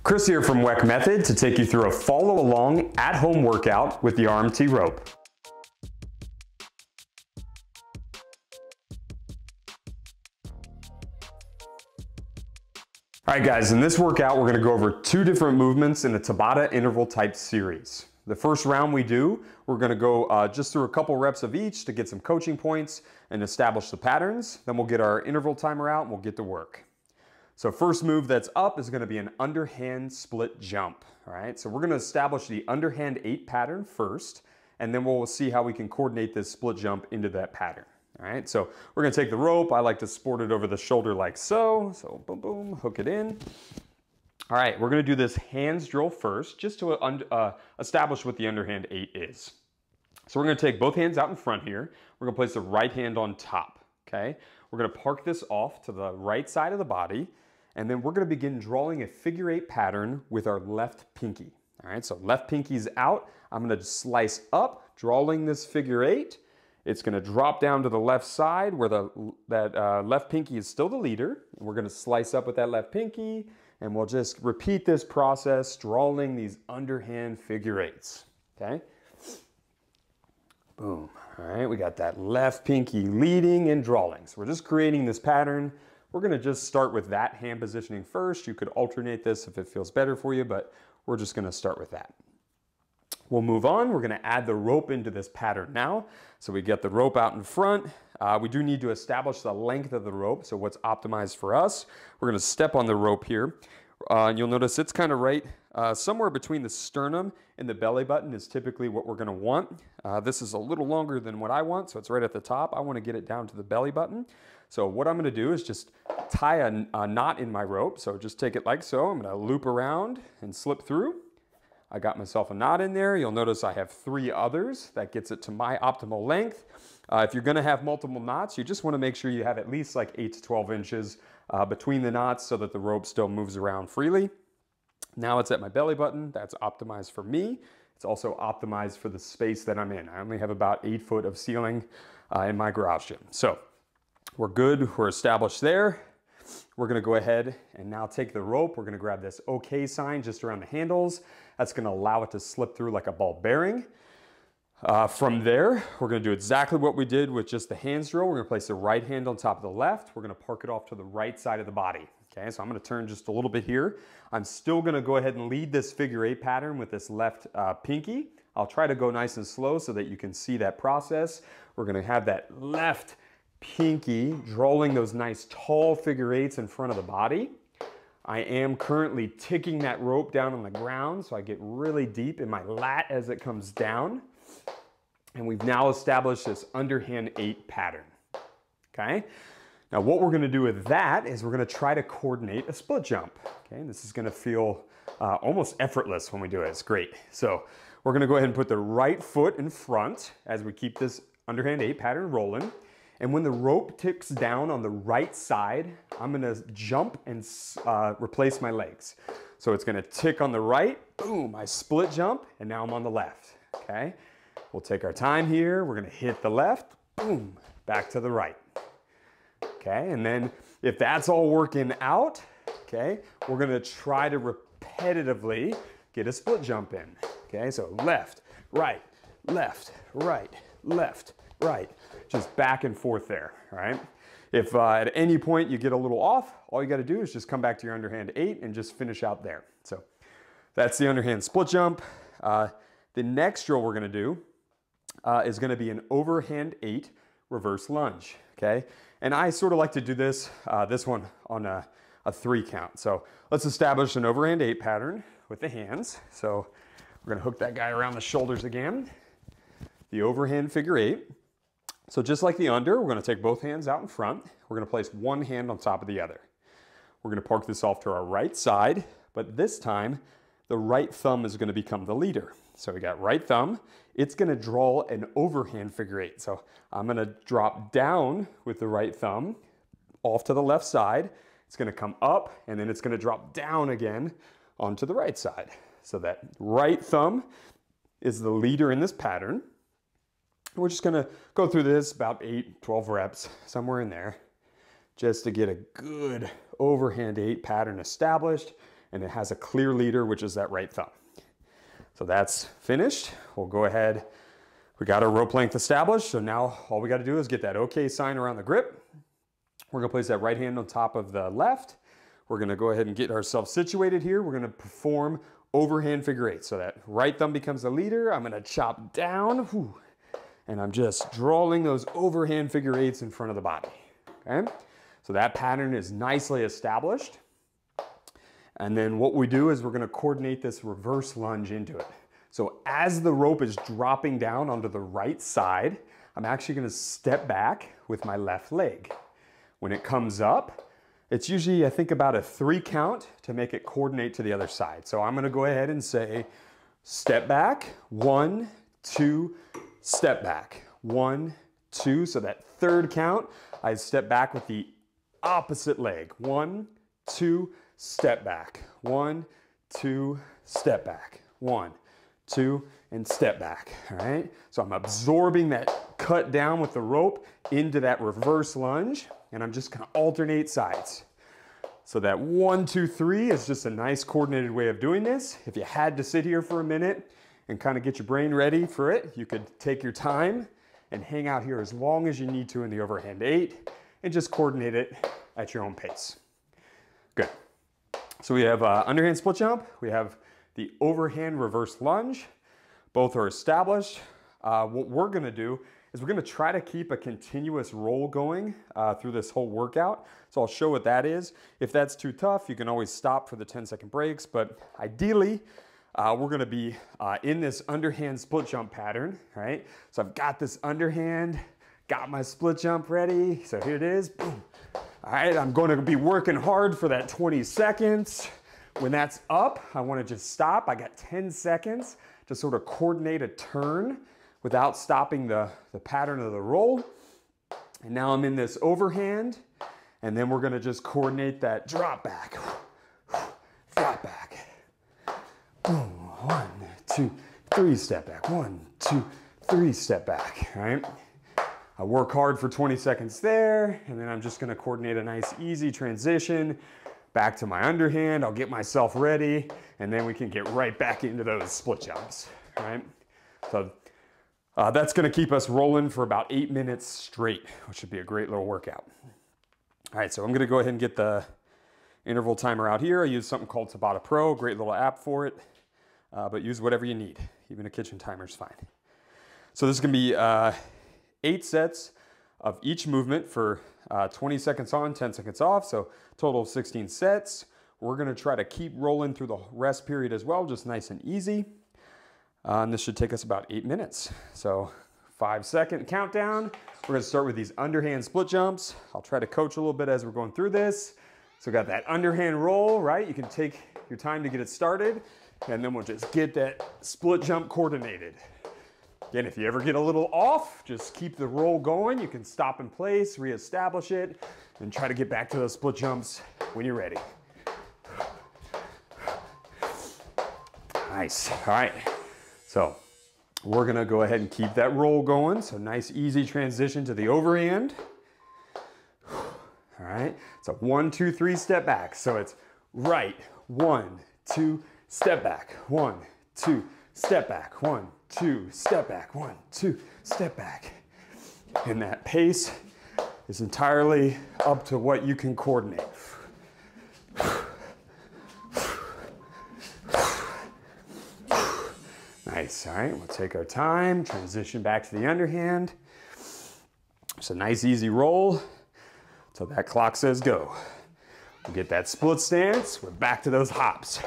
Chris here from WeckMethod to take you through a follow along at home workout with the RMT rope. Alright guys, in this workout we're going to go over two different movements in a TABATA interval type series. The first round we do, we're going to go just through a couple reps of each to get some coaching points and establish the patterns. Then we'll get our interval timer out and we'll get to work. So first move that's up is going to be an underhand split jump. All right, so we're going to establish the underhand 8 pattern first, and then we'll see how we can coordinate this split jump into that pattern. All right, so we're going to take the rope. I like to sport it over the shoulder like so. So boom, boom, hook it in. All right, we're going to do this hands drill first, just to establish what the underhand 8 is. So we're going to take both hands out in front here. We're going to place the right hand on top. Okay, we're going to park this off to the right side of the body. And then we're going to begin drawing a figure 8 pattern with our left pinky. All right, so left pinky's out. I'm going to slice up, drawing this figure 8. It's going to drop down to the left side where that left pinky is still the leader. And we're going to slice up with that left pinky, and we'll just repeat this process, drawing these underhand figure 8s. Okay? Boom. All right, we got that left pinky leading and drawing. So we're just creating this pattern. We're going to just start with that hand positioning first. You could alternate this if it feels better for you, but we're just going to start with that. We'll move on. We're going to add the rope into this pattern now. So we get the rope out in front. We do need to establish the length of the rope, so what's optimized for us. We're going to step on the rope here. And you'll notice it's kind of right somewhere between the sternum and the belly button is typically what we're going to want. This is a little longer than what I want, so it's right at the top. I want to get it down to the belly button. So what I'm going to do is just tie a knot in my rope. So just take it like so. I'm going to loop around and slip through. I got myself a knot in there. You'll notice I have 3 others. That gets it to my optimal length. If you're going to have multiple knots, you just want to make sure you have at least like 8 to 12 inches between the knots so that the rope still moves around freely. Now it's at my belly button. That's optimized for me. It's also optimized for the space that I'm in. I only have about 8 foot of ceiling in my garage gym. So we're good, we're established there. We're gonna go ahead and now take the rope. We're gonna grab this OK sign just around the handles. That's gonna allow it to slip through like a ball bearing. From there, we're gonna do exactly what we did with just the hands drill. We're gonna place the right hand on top of the left. We're gonna park it off to the right side of the body. Okay, so I'm gonna turn just a little bit here. I'm still gonna go ahead and lead this figure 8 pattern with this left pinky. I'll try to go nice and slow so that you can see that process. We're gonna have that left pinky drawing those nice tall figure 8s in front of the body. I am currently ticking that rope down on the ground so I get really deep in my lat as it comes down. And we've now established this underhand 8 pattern. Okay? Now what we're going to do with that is we're going to try to coordinate a split jump. Okay? This is going to feel almost effortless when we do it. It's great. So we're going to go ahead and put the right foot in front as we keep this underhand 8 pattern rolling. And when the rope ticks down on the right side, I'm gonna jump and replace my legs. So it's gonna tick on the right, boom, I split jump, and now I'm on the left, okay? We'll take our time here. We're gonna hit the left, boom, back to the right. Okay, and then if that's all working out, okay, we're gonna try to repetitively get a split jump in. Okay, so left, right, left, right, left, right. Just back and forth there, all right? If at any point you get a little off, all you gotta do is just come back to your underhand 8 and just finish out there. So that's the underhand split jump. The next drill we're gonna do is gonna be an overhand 8 reverse lunge, okay? And I sort of like to do this one on a 3 count. So let's establish an overhand 8 pattern with the hands. So we're gonna hook that guy around the shoulders again. The overhand figure 8. So just like the under, we're going to take both hands out in front. We're going to place one hand on top of the other. We're going to park this off to our right side, but this time the right thumb is going to become the leader. So we got right thumb. It's going to draw an overhand figure 8. So I'm going to drop down with the right thumb off to the left side. It's going to come up and then it's going to drop down again onto the right side. So that right thumb is the leader in this pattern. We're just gonna go through this about 8, 12 reps, somewhere in there, just to get a good overhand 8 pattern established. and it has a clear leader, which is that right thumb. So that's finished. We'll go ahead. We got our rope length established, so now all we got to do is get that OK sign around the grip. We're going to place that right hand on top of the left. We're going to go ahead and get ourselves situated here. We're going to perform overhand figure eight. So that right thumb becomes the leader. I'm going to chop down, and I'm just drawing those overhand figure eights in front of the body. Okay? So that pattern is nicely established. And then what we do is we're going to coordinate this reverse lunge into it. So as the rope is dropping down onto the right side, I'm actually going to step back with my left leg. When it comes up, it's usually, I think, about a 3 count to make it coordinate to the other side. So I'm going to go ahead and say, step back, 1, 2, step back, 1, 2. So that 3rd count, I step back with the opposite leg. 1, 2, step back. 1, 2, step back. 1, 2, and step back. All right. So I'm absorbing that cut down with the rope into that reverse lunge, and I'm just going to alternate sides. So that 1, 2, 3 is just a nice coordinated way of doing this. If you had to sit here for a minute and kind of get your brain ready for it, you could take your time and hang out here as long as you need to in the overhand 8 and just coordinate it at your own pace. Good. So we have underhand split jump. We have the overhand reverse lunge. Both are established. What we're going to do is we're going to try to keep a continuous roll going through this whole workout. So I'll show what that is. If that's too tough, you can always stop for the 10-second breaks. But ideally, we're going to be in this underhand split jump pattern, right? So I've got this underhand, got my split jump ready. So here it is. Boom. All right, I'm going to be working hard for that 20 seconds. When that's up, I want to just stop. I got 10 seconds to sort of coordinate a turn without stopping the pattern of the roll. And now I'm in this overhand, and then we're going to just coordinate that drop back, drop back. Boom, 1, 2, 3, step back. 1, 2, 3, step back. All right. I work hard for 20 seconds there, and then I'm just going to coordinate a nice, easy transition back to my underhand. I'll get myself ready, and then we can get right back into those split jumps, right? So that's going to keep us rolling for about 8 minutes straight, which should be a great little workout. All right, so I'm going to go ahead and get the interval timer out here. I use something called TABATA Pro, great little app for it, but use whatever you need. Even a kitchen timer is fine. So this is going to be 8 sets of each movement for 20 seconds on, 10 seconds off, so total of 16 sets. We're going to try to keep rolling through the rest period as well, just nice and easy. And this should take us about 8 minutes. So 5-second countdown. We're going to start with these underhand split jumps. I'll try to coach a little bit as we're going through this. So got that underhand roll, right? You can take your time to get it started, and then we'll just get that split jump coordinated. Again, if you ever get a little off, just keep the roll going. You can stop in place, reestablish it, and try to get back to those split jumps when you're ready. Nice. All right. So we're going to go ahead and keep that roll going. So nice, easy transition to the overhand. All right. So 1, 2, 3, step back. So it's right, 1, 2, step back. 1, 2, step back. 1, 2, step back. 1, 2, step back. And that pace is entirely up to what you can coordinate. Nice. All right, we'll take our time, transition back to the underhand. It's a nice, easy roll until that clock says go. We'll get that split stance. We're back to those hops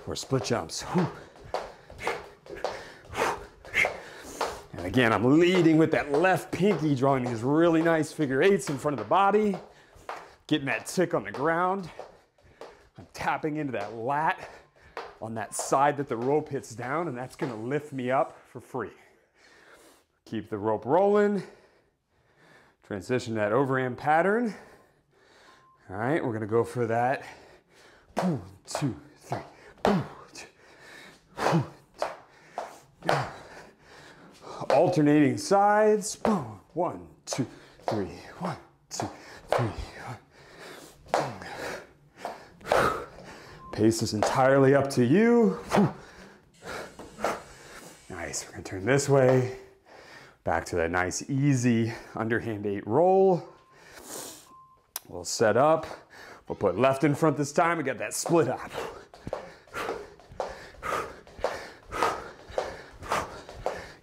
or split jumps. And again, I'm leading with that left pinky, drawing these really nice figure eights in front of the body, getting that tick on the ground. I'm tapping into that lat on that side that the rope hits down, and that's gonna lift me up for free. Keep the rope rolling. Transition to that overhand pattern. All right, we're gonna go for that. 1, 2, 3. 1, 2, 1, 2. Alternating sides. 1, 2, 3. 1, 2, 3. Pace is entirely up to you. Nice, we're gonna turn this way. Back to that nice, easy underhand 8 roll. We'll set up. We'll put left in front this time. We got that split hop.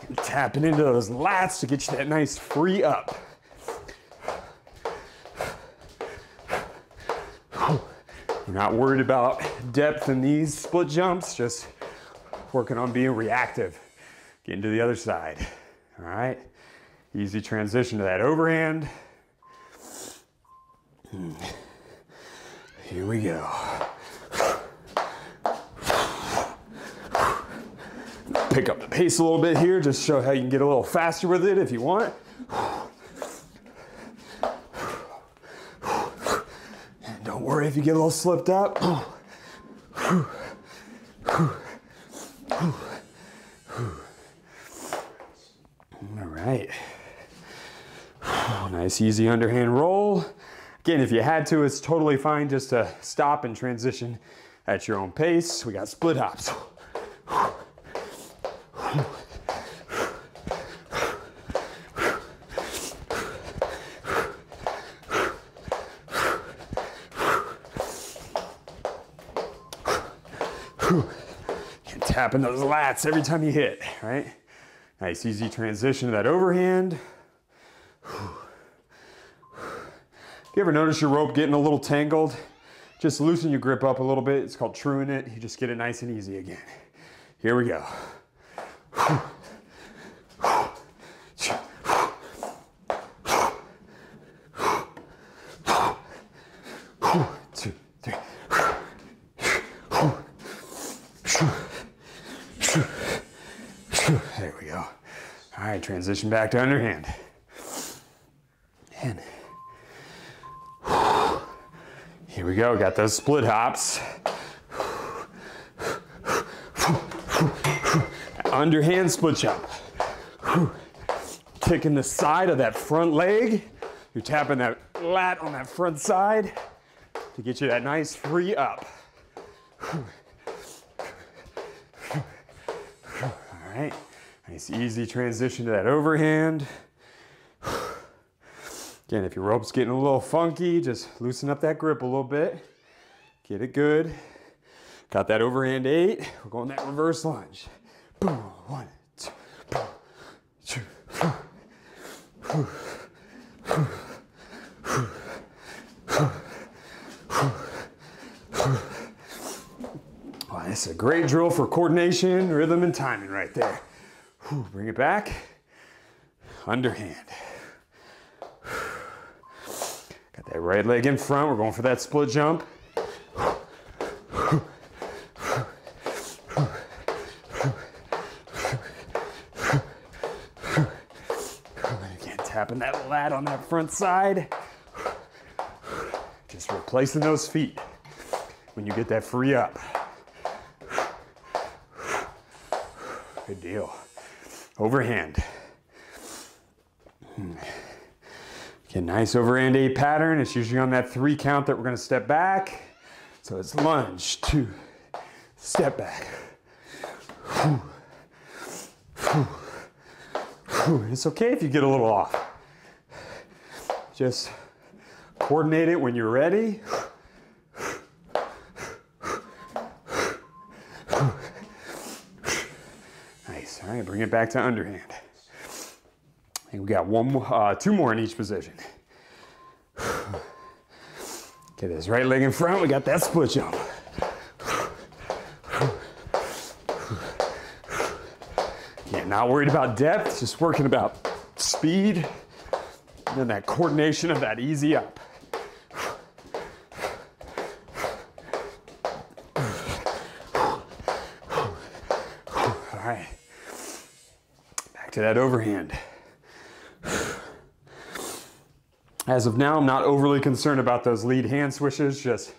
And tapping into those lats to get you that nice free up. We're not worried about depth in these split jumps, just working on being reactive. Getting to the other side. All right, easy transition to that overhand. Here we go. Pick up the pace a little bit here, just show how you can get a little faster with it if you want. And don't worry if you get a little slipped up. Right. Nice easy underhand roll. Again, if you had to, it's totally fine just to stop and transition at your own pace. We got split hops. And tapping those lats every time you hit, right? Nice, easy transition to that overhand. If you ever notice your rope getting a little tangled, just loosen your grip up a little bit. It's called truing it. You just get it nice and easy again. Here we go. 2, 3. There we go. All right, transition back to underhand. And here we go, got those split hops. Underhand split jump. Kicking the side of that front leg. You're tapping that lat on that front side to get you that nice free up. All right, nice easy transition to that overhand. Again, if your rope's getting a little funky, just loosen up that grip a little bit. Get it good. Got that overhand 8. We're going that reverse lunge. Boom, 1, 2, boom, 2, Wow, this is a great drill for coordination, rhythm, and timing right there. Bring it back. Underhand. Got that right leg in front. We're going for that split jump. Again, tapping that lat on that front side. Just replacing those feet when you get that free up. Good deal. Overhand. Okay, nice overhand 8 pattern. It's usually on that 3 count that we're going to step back. So it's lunge, 2, step back. It's okay if you get a little off. Just coordinate it when you're ready. Nice. All right, bring it back to underhand. I think we got 2 more in each position. Get this right leg in front. We got that split jump. Yeah, not worried about depth, just working about speed and then that coordination of that easy up. All right, back to that overhand. As of now, I'm not overly concerned about those lead hand swishes, just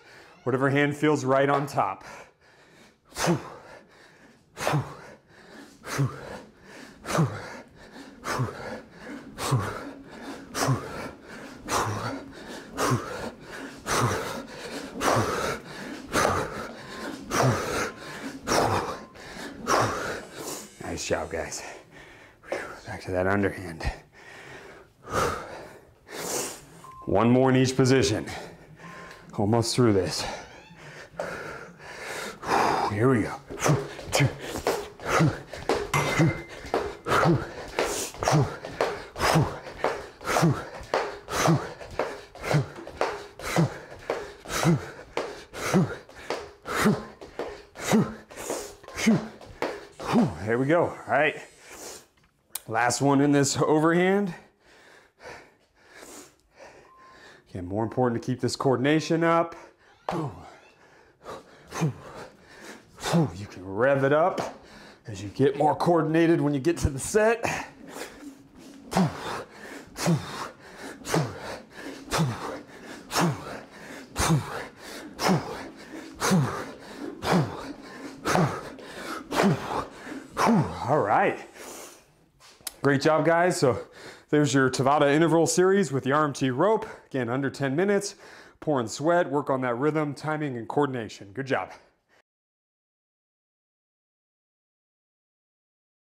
whatever hand feels right on top. job, guys. Back to that underhand. One more in each position. Almost through this. Here we go. There we go. All right. Last one in this overhand. Again, more important to keep this coordination up. You can rev it up as you get more coordinated when you get to the set. All right. Great job, guys. So there's your TABATA interval series with the RMT rope. Again, under 10 minutes, pouring sweat, work on that rhythm, timing, and coordination. Good job.